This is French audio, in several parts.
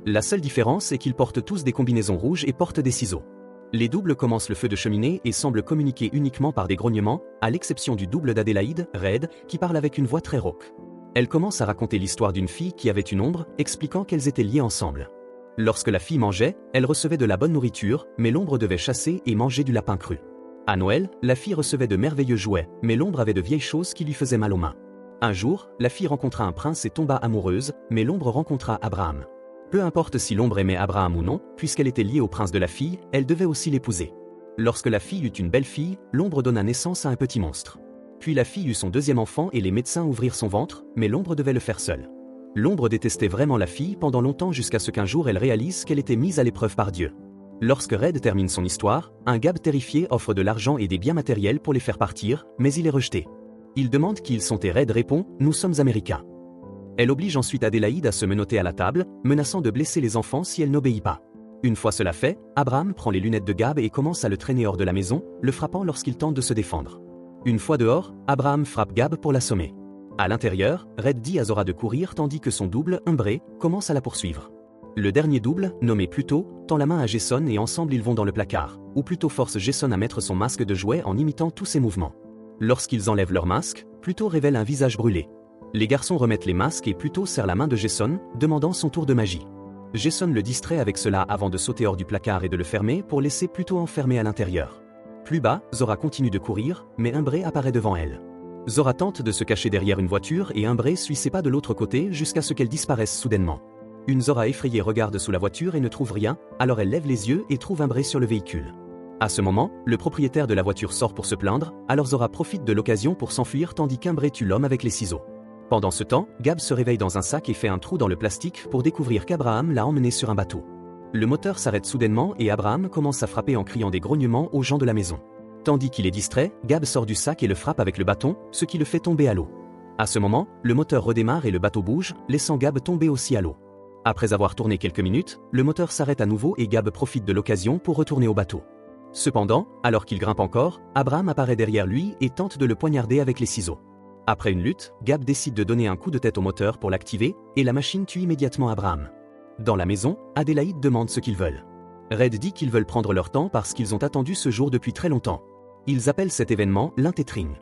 La seule différence est qu'ils portent tous des combinaisons rouges et portent des ciseaux. Les doubles commencent le feu de cheminée et semblent communiquer uniquement par des grognements, à l'exception du double d'Adélaïde, Red, qui parle avec une voix très rauque. Elle commence à raconter l'histoire d'une fille qui avait une ombre, expliquant qu'elles étaient liées ensemble. Lorsque la fille mangeait, elle recevait de la bonne nourriture, mais l'ombre devait chasser et manger du lapin cru. À Noël, la fille recevait de merveilleux jouets, mais l'ombre avait de vieilles choses qui lui faisaient mal aux mains. Un jour, la fille rencontra un prince et tomba amoureuse, mais l'ombre rencontra Abraham. Peu importe si l'ombre aimait Abraham ou non, puisqu'elle était liée au prince de la fille, elle devait aussi l'épouser. Lorsque la fille eut une belle fille, l'ombre donna naissance à un petit monstre. Puis la fille eut son deuxième enfant et les médecins ouvrirent son ventre, mais l'ombre devait le faire seule. L'ombre détestait vraiment la fille pendant longtemps jusqu'à ce qu'un jour elle réalise qu'elle était mise à l'épreuve par Dieu. Lorsque Red termine son histoire, un Gab terrifié offre de l'argent et des biens matériels pour les faire partir, mais il est rejeté. Il demande qui ils sont et Red répond « Nous sommes américains ». Elle oblige ensuite Adélaïde à se menotter à la table, menaçant de blesser les enfants si elle n'obéit pas. Une fois cela fait, Abraham prend les lunettes de Gab et commence à le traîner hors de la maison, le frappant lorsqu'il tente de se défendre. Une fois dehors, Abraham frappe Gab pour l'assommer. À l'intérieur, Red dit à Zora de courir tandis que son double, Umbré, commence à la poursuivre. Le dernier double, nommé Pluto, tend la main à Jason et ensemble ils vont dans le placard, ou Pluto force Jason à mettre son masque de jouet en imitant tous ses mouvements. Lorsqu'ils enlèvent leur masque, Pluto révèle un visage brûlé. Les garçons remettent les masques et Pluto serre la main de Jason, demandant son tour de magie. Jason le distrait avec cela avant de sauter hors du placard et de le fermer pour laisser Pluto enfermé à l'intérieur. Plus bas, Zora continue de courir, mais Umbré apparaît devant elle. Zora tente de se cacher derrière une voiture et Umbré suit ses pas de l'autre côté jusqu'à ce qu'elle disparaisse soudainement. Une Zora effrayée regarde sous la voiture et ne trouve rien, alors elle lève les yeux et trouve Umbré sur le véhicule. À ce moment, le propriétaire de la voiture sort pour se plaindre, alors Zora profite de l'occasion pour s'enfuir tandis qu'Umbré tue l'homme avec les ciseaux. Pendant ce temps, Gab se réveille dans un sac et fait un trou dans le plastique pour découvrir qu'Abraham l'a emmené sur un bateau. Le moteur s'arrête soudainement et Abraham commence à frapper en criant des grognements aux gens de la maison. Tandis qu'il est distrait, Gab sort du sac et le frappe avec le bâton, ce qui le fait tomber à l'eau. À ce moment, le moteur redémarre et le bateau bouge, laissant Gab tomber aussi à l'eau. Après avoir tourné quelques minutes, le moteur s'arrête à nouveau et Gab profite de l'occasion pour retourner au bateau. Cependant, alors qu'il grimpe encore, Abraham apparaît derrière lui et tente de le poignarder avec les ciseaux. Après une lutte, Gab décide de donner un coup de tête au moteur pour l'activer, et la machine tue immédiatement Abraham. Dans la maison, Adélaïde demande ce qu'ils veulent. Red dit qu'ils veulent prendre leur temps parce qu'ils ont attendu ce jour depuis très longtemps. Ils appellent cet événement l'intétring.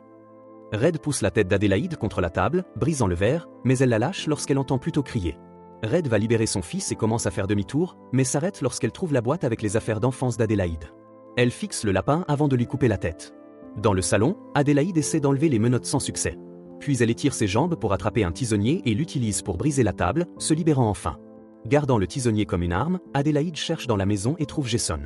Red pousse la tête d'Adélaïde contre la table, brisant le verre, mais elle la lâche lorsqu'elle entend Pluto crier. Red va libérer son fils et commence à faire demi-tour, mais s'arrête lorsqu'elle trouve la boîte avec les affaires d'enfance d'Adélaïde. Elle fixe le lapin avant de lui couper la tête. Dans le salon, Adélaïde essaie d'enlever les menottes sans succès. Puis elle étire ses jambes pour attraper un tisonnier et l'utilise pour briser la table, se libérant enfin. Gardant le tisonnier comme une arme, Adélaïde cherche dans la maison et trouve Jason.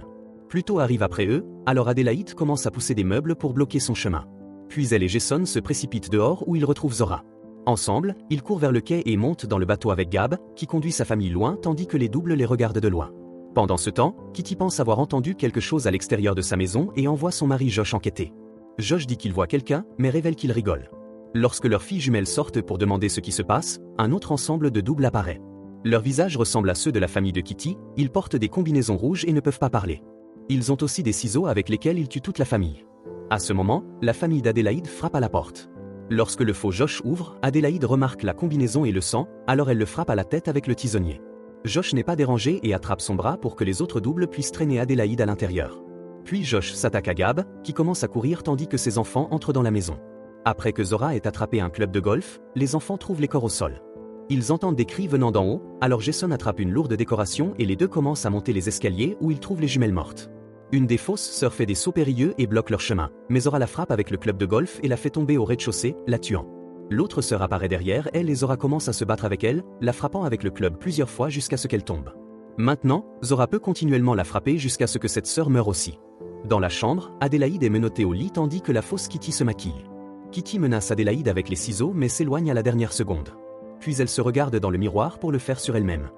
Pluto arrive après eux, alors Adélaïde commence à pousser des meubles pour bloquer son chemin. Puis elle et Jason se précipitent dehors où ils retrouvent Zora. Ensemble, ils courent vers le quai et montent dans le bateau avec Gab, qui conduit sa famille loin tandis que les doubles les regardent de loin. Pendant ce temps, Kitty pense avoir entendu quelque chose à l'extérieur de sa maison et envoie son mari Josh enquêter. Josh dit qu'il voit quelqu'un, mais révèle qu'il rigole. Lorsque leurs filles jumelles sortent pour demander ce qui se passe, un autre ensemble de doubles apparaît. Leurs visages ressemblent à ceux de la famille de Kitty, ils portent des combinaisons rouges et ne peuvent pas parler. Ils ont aussi des ciseaux avec lesquels ils tuent toute la famille. À ce moment, la famille d'Adélaïde frappe à la porte. Lorsque le faux Josh ouvre, Adélaïde remarque la combinaison et le sang, alors elle le frappe à la tête avec le tisonnier. Josh n'est pas dérangé et attrape son bras pour que les autres doubles puissent traîner Adélaïde à l'intérieur. Puis Josh s'attaque à Gab, qui commence à courir tandis que ses enfants entrent dans la maison. Après que Zora ait attrapé un club de golf, les enfants trouvent les corps au sol. Ils entendent des cris venant d'en haut, alors Jason attrape une lourde décoration et les deux commencent à monter les escaliers où ils trouvent les jumelles mortes. Une des fausses sœurs fait des sauts périlleux et bloque leur chemin, mais Zora la frappe avec le club de golf et la fait tomber au rez-de-chaussée, la tuant. L'autre sœur apparaît derrière elle et Zora commence à se battre avec elle, la frappant avec le club plusieurs fois jusqu'à ce qu'elle tombe. Maintenant, Zora peut continuellement la frapper jusqu'à ce que cette sœur meure aussi. Dans la chambre, Adélaïde est menottée au lit tandis que la fausse Kitty se maquille. Kitty menace Adélaïde avec les ciseaux mais s'éloigne à la dernière seconde. Puis elle se regarde dans le miroir pour le faire sur elle-même.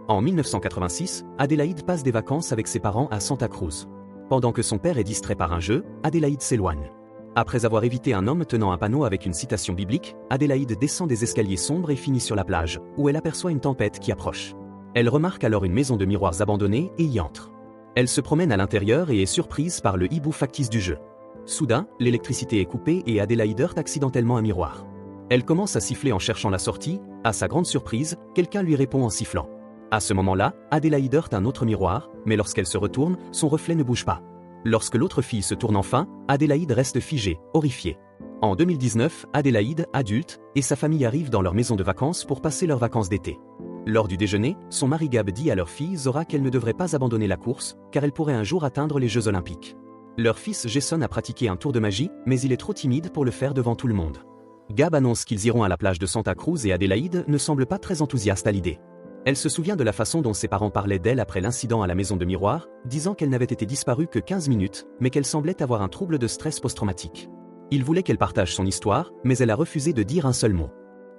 En 1986, Adélaïde passe des vacances avec ses parents à Santa Cruz. Pendant que son père est distrait par un jeu, Adélaïde s'éloigne. Après avoir évité un homme tenant un panneau avec une citation biblique, Adélaïde descend des escaliers sombres et finit sur la plage, où elle aperçoit une tempête qui approche. Elle remarque alors une maison de miroirs abandonnée et y entre. Elle se promène à l'intérieur et est surprise par le hibou factice du jeu. Soudain, l'électricité est coupée et Adélaïde heurte accidentellement un miroir. Elle commence à siffler en cherchant la sortie, à sa grande surprise, quelqu'un lui répond en sifflant. À ce moment-là, Adélaïde heurte un autre miroir, mais lorsqu'elle se retourne, son reflet ne bouge pas. Lorsque l'autre fille se tourne enfin, Adélaïde reste figée, horrifiée. En 2019, Adélaïde, adulte, et sa famille arrivent dans leur maison de vacances pour passer leurs vacances d'été. Lors du déjeuner, son mari Gab dit à leur fille Zora qu'elle ne devrait pas abandonner la course, car elle pourrait un jour atteindre les Jeux Olympiques. Leur fils Jason a pratiqué un tour de magie, mais il est trop timide pour le faire devant tout le monde. Gab annonce qu'ils iront à la plage de Santa Cruz et Adélaïde ne semble pas très enthousiaste à l'idée. Elle se souvient de la façon dont ses parents parlaient d'elle après l'incident à la maison de miroir, disant qu'elle n'avait été disparue que 15 minutes, mais qu'elle semblait avoir un trouble de stress post-traumatique. Il voulait qu'elle partage son histoire, mais elle a refusé de dire un seul mot.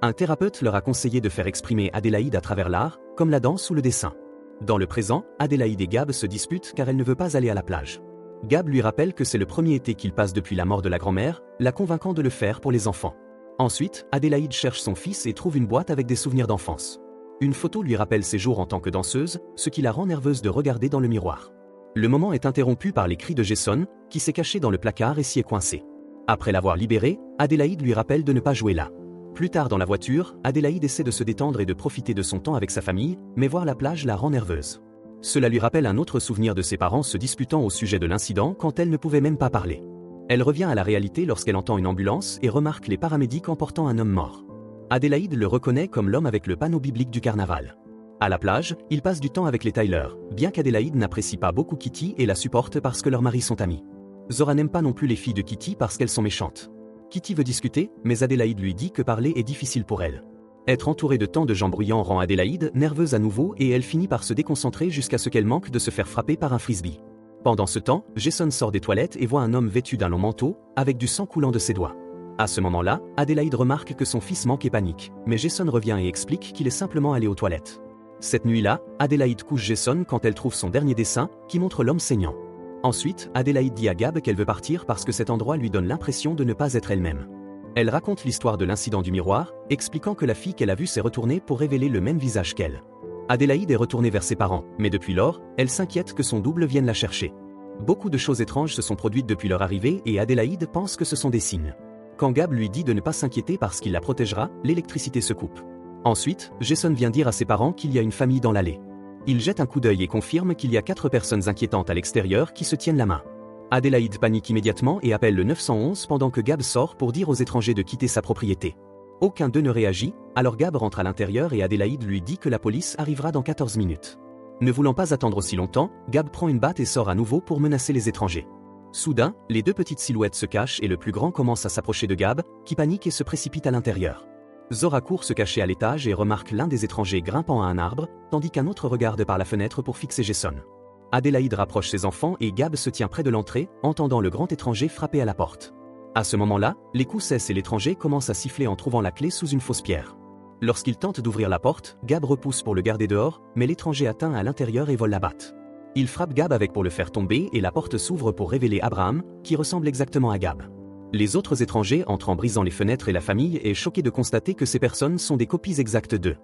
Un thérapeute leur a conseillé de faire exprimer Adélaïde à travers l'art, comme la danse ou le dessin. Dans le présent, Adélaïde et Gab se disputent car elle ne veut pas aller à la plage. Gab lui rappelle que c'est le premier été qu'il passe depuis la mort de la grand-mère, la convainquant de le faire pour les enfants. Ensuite, Adélaïde cherche son fils et trouve une boîte avec des souvenirs d'enfance. Une photo lui rappelle ses jours en tant que danseuse, ce qui la rend nerveuse de regarder dans le miroir. Le moment est interrompu par les cris de Jason, qui s'est caché dans le placard et s'y est coincé. Après l'avoir libéré, Adélaïde lui rappelle de ne pas jouer là. Plus tard dans la voiture, Adélaïde essaie de se détendre et de profiter de son temps avec sa famille, mais voir la plage la rend nerveuse. Cela lui rappelle un autre souvenir de ses parents se disputant au sujet de l'incident quand elle ne pouvait même pas parler. Elle revient à la réalité lorsqu'elle entend une ambulance et remarque les paramédics emportant un homme mort. Adélaïde le reconnaît comme l'homme avec le panneau biblique du carnaval. À la plage, il passe du temps avec les Tyler, bien qu'Adélaïde n'apprécie pas beaucoup Kitty et la supporte parce que leurs maris sont amis. Zora n'aime pas non plus les filles de Kitty parce qu'elles sont méchantes. Kitty veut discuter, mais Adélaïde lui dit que parler est difficile pour elle. Être entourée de tant de gens bruyants rend Adélaïde nerveuse à nouveau et elle finit par se déconcentrer jusqu'à ce qu'elle manque de se faire frapper par un frisbee. Pendant ce temps, Jason sort des toilettes et voit un homme vêtu d'un long manteau, avec du sang coulant de ses doigts. À ce moment-là, Adélaïde remarque que son fils manque et panique, mais Jason revient et explique qu'il est simplement allé aux toilettes. Cette nuit-là, Adélaïde couche Jason quand elle trouve son dernier dessin, qui montre l'homme saignant. Ensuite, Adélaïde dit à Gab qu'elle veut partir parce que cet endroit lui donne l'impression de ne pas être elle-même. Elle raconte l'histoire de l'incident du miroir, expliquant que la fille qu'elle a vue s'est retournée pour révéler le même visage qu'elle. Adélaïde est retournée vers ses parents, mais depuis lors, elle s'inquiète que son double vienne la chercher. Beaucoup de choses étranges se sont produites depuis leur arrivée et Adélaïde pense que ce sont des signes. Quand Gab lui dit de ne pas s'inquiéter parce qu'il la protégera, l'électricité se coupe. Ensuite, Jason vient dire à ses parents qu'il y a une famille dans l'allée. Il jette un coup d'œil et confirme qu'il y a 4 personnes inquiétantes à l'extérieur qui se tiennent la main. Adélaïde panique immédiatement et appelle le 911 pendant que Gab sort pour dire aux étrangers de quitter sa propriété. Aucun d'eux ne réagit, alors Gab rentre à l'intérieur et Adélaïde lui dit que la police arrivera dans 14 minutes. Ne voulant pas attendre aussi longtemps, Gab prend une batte et sort à nouveau pour menacer les étrangers. Soudain, les 2 petites silhouettes se cachent et le plus grand commence à s'approcher de Gab, qui panique et se précipite à l'intérieur. Zora court se cacher à l'étage et remarque l'un des étrangers grimpant à un arbre, tandis qu'un autre regarde par la fenêtre pour fixer Jason. Adélaïde rapproche ses enfants et Gab se tient près de l'entrée, entendant le grand étranger frapper à la porte. À ce moment-là, les coups cessent et l'étranger commence à siffler en trouvant la clé sous une fausse pierre. Lorsqu'il tente d'ouvrir la porte, Gab repousse pour le garder dehors, mais l'étranger atteint à l'intérieur et vole la batte. Il frappe Gab avec pour le faire tomber et la porte s'ouvre pour révéler Abraham, qui ressemble exactement à Gab. Les autres étrangers entrent en brisant les fenêtres et la famille est choquée de constater que ces personnes sont des copies exactes d'eux.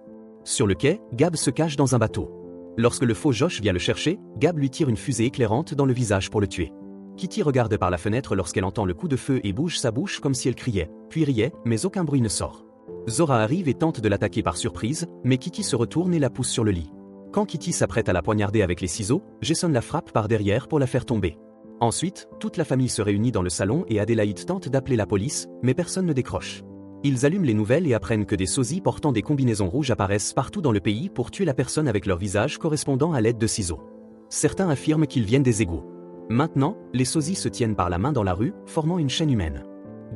Sur le quai, Gab se cache dans un bateau. Lorsque le faux Josh vient le chercher, Gab lui tire une fusée éclairante dans le visage pour le tuer. Kitty regarde par la fenêtre lorsqu'elle entend le coup de feu et bouge sa bouche comme si elle criait, puis riait, mais aucun bruit ne sort. Zora arrive et tente de l'attaquer par surprise, mais Kitty se retourne et la pousse sur le lit. Quand Kitty s'apprête à la poignarder avec les ciseaux, Jason la frappe par derrière pour la faire tomber. Ensuite, toute la famille se réunit dans le salon et Adélaïde tente d'appeler la police, mais personne ne décroche. Ils allument les nouvelles et apprennent que des sosies portant des combinaisons rouges apparaissent partout dans le pays pour tuer la personne avec leur visage correspondant à l'aide de ciseaux. Certains affirment qu'ils viennent des égouts. Maintenant, les sosies se tiennent par la main dans la rue, formant une chaîne humaine.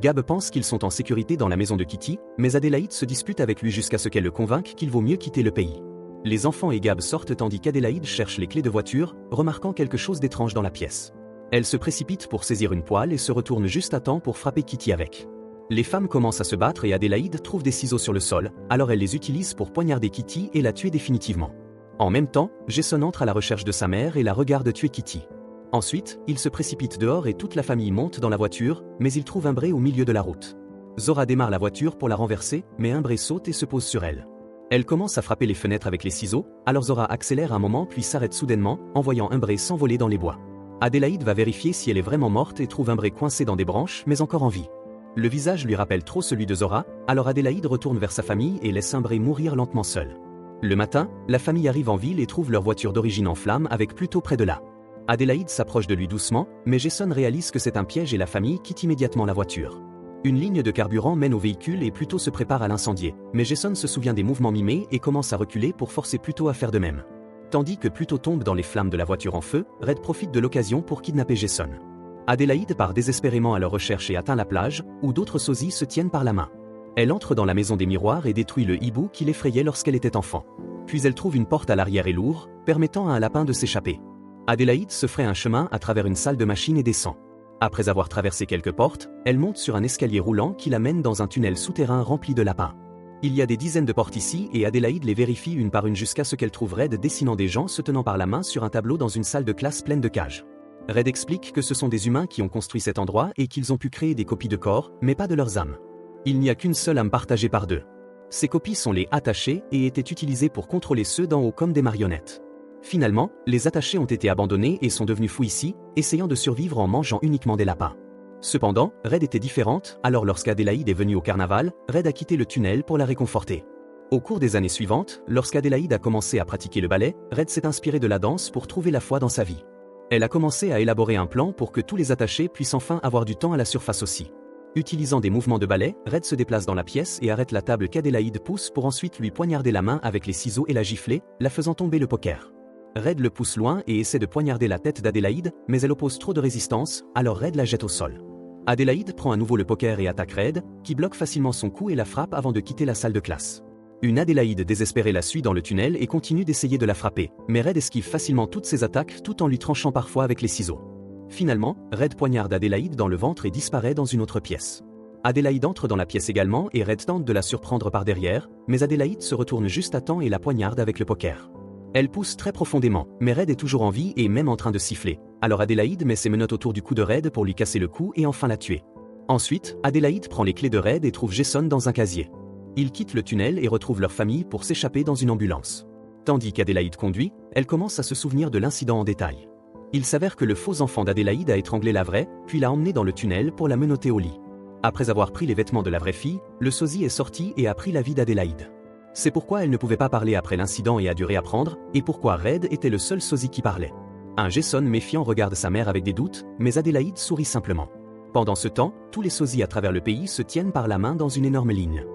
Gab pense qu'ils sont en sécurité dans la maison de Kitty, mais Adélaïde se dispute avec lui jusqu'à ce qu'elle le convainque qu'il vaut mieux quitter le pays. Les enfants et Gab sortent tandis qu'Adélaïde cherche les clés de voiture, remarquant quelque chose d'étrange dans la pièce. Elle se précipite pour saisir une poêle et se retourne juste à temps pour frapper Kitty avec. Les femmes commencent à se battre et Adélaïde trouve des ciseaux sur le sol, alors elle les utilise pour poignarder Kitty et la tuer définitivement. En même temps, Jason entre à la recherche de sa mère et la regarde tuer Kitty. Ensuite, il se précipite dehors et toute la famille monte dans la voiture, mais il trouve un Bray au milieu de la route. Zora démarre la voiture pour la renverser, mais un Bray saute et se pose sur elle. Elle commence à frapper les fenêtres avec les ciseaux, alors Zora accélère un moment puis s'arrête soudainement, en voyant un Bray s'envoler dans les bois. Adélaïde va vérifier si elle est vraiment morte et trouve un Bray coincé dans des branches mais encore en vie. Le visage lui rappelle trop celui de Zora, alors Adélaïde retourne vers sa famille et laisse un Bray mourir lentement seul. Le matin, la famille arrive en ville et trouve leur voiture d'origine en flammes avec plutôt près de là. Adélaïde s'approche de lui doucement, mais Jason réalise que c'est un piège et la famille quitte immédiatement la voiture. Une ligne de carburant mène au véhicule et Pluto se prépare à l'incendier, mais Jason se souvient des mouvements mimés et commence à reculer pour forcer Pluto à faire de même. Tandis que Pluto tombe dans les flammes de la voiture en feu, Red profite de l'occasion pour kidnapper Jason. Adélaïde part désespérément à leur recherche et atteint la plage, où d'autres sosies se tiennent par la main. Elle entre dans la maison des miroirs et détruit le hibou qui l'effrayait lorsqu'elle était enfant. Puis elle trouve une porte à l'arrière et lourde, permettant à un lapin de s'échapper. Adélaïde se fraye un chemin à travers une salle de machine et descend. Après avoir traversé quelques portes, elle monte sur un escalier roulant qui la mène dans un tunnel souterrain rempli de lapins. Il y a des dizaines de portes ici et Adélaïde les vérifie une par une jusqu'à ce qu'elle trouve Red dessinant des gens se tenant par la main sur un tableau dans une salle de classe pleine de cages. Red explique que ce sont des humains qui ont construit cet endroit et qu'ils ont pu créer des copies de corps, mais pas de leurs âmes. Il n'y a qu'une seule âme partagée par deux. Ces copies sont les attachés et étaient utilisées pour contrôler ceux d'en haut comme des marionnettes. Finalement, les attachés ont été abandonnés et sont devenus fous ici, essayant de survivre en mangeant uniquement des lapins. Cependant, Red était différente, alors lorsqu'Adélaïde est venue au carnaval, Red a quitté le tunnel pour la réconforter. Au cours des années suivantes, lorsqu'Adélaïde a commencé à pratiquer le ballet, Red s'est inspirée de la danse pour trouver la foi dans sa vie. Elle a commencé à élaborer un plan pour que tous les attachés puissent enfin avoir du temps à la surface aussi. Utilisant des mouvements de ballet, Red se déplace dans la pièce et arrête la table qu'Adélaïde pousse pour ensuite lui poignarder la main avec les ciseaux et la gifler, la faisant tomber le poker. Red le pousse loin et essaie de poignarder la tête d'Adélaïde, mais elle oppose trop de résistance, alors Red la jette au sol. Adélaïde prend à nouveau le poker et attaque Red, qui bloque facilement son coup et la frappe avant de quitter la salle de classe. Une Adélaïde désespérée la suit dans le tunnel et continue d'essayer de la frapper, mais Red esquive facilement toutes ses attaques tout en lui tranchant parfois avec les ciseaux. Finalement, Red poignarde Adélaïde dans le ventre et disparaît dans une autre pièce. Adélaïde entre dans la pièce également et Red tente de la surprendre par derrière, mais Adélaïde se retourne juste à temps et la poignarde avec le poker. Elle pousse très profondément, mais Red est toujours en vie et même en train de siffler. Alors Adélaïde met ses menottes autour du cou de Red pour lui casser le cou et enfin la tuer. Ensuite, Adélaïde prend les clés de Red et trouve Jason dans un casier. Ils quittent le tunnel et retrouvent leur famille pour s'échapper dans une ambulance. Tandis qu'Adélaïde conduit, elle commence à se souvenir de l'incident en détail. Il s'avère que le faux enfant d'Adélaïde a étranglé la vraie, puis l'a emmenée dans le tunnel pour la menotter au lit. Après avoir pris les vêtements de la vraie fille, le sosie est sorti et a pris la vie d'Adélaïde. C'est pourquoi elle ne pouvait pas parler après l'incident et a dû réapprendre, et pourquoi Red était le seul sosie qui parlait. Un Jason méfiant regarde sa mère avec des doutes, mais Adélaïde sourit simplement. Pendant ce temps, tous les sosies à travers le pays se tiennent par la main dans une énorme ligne.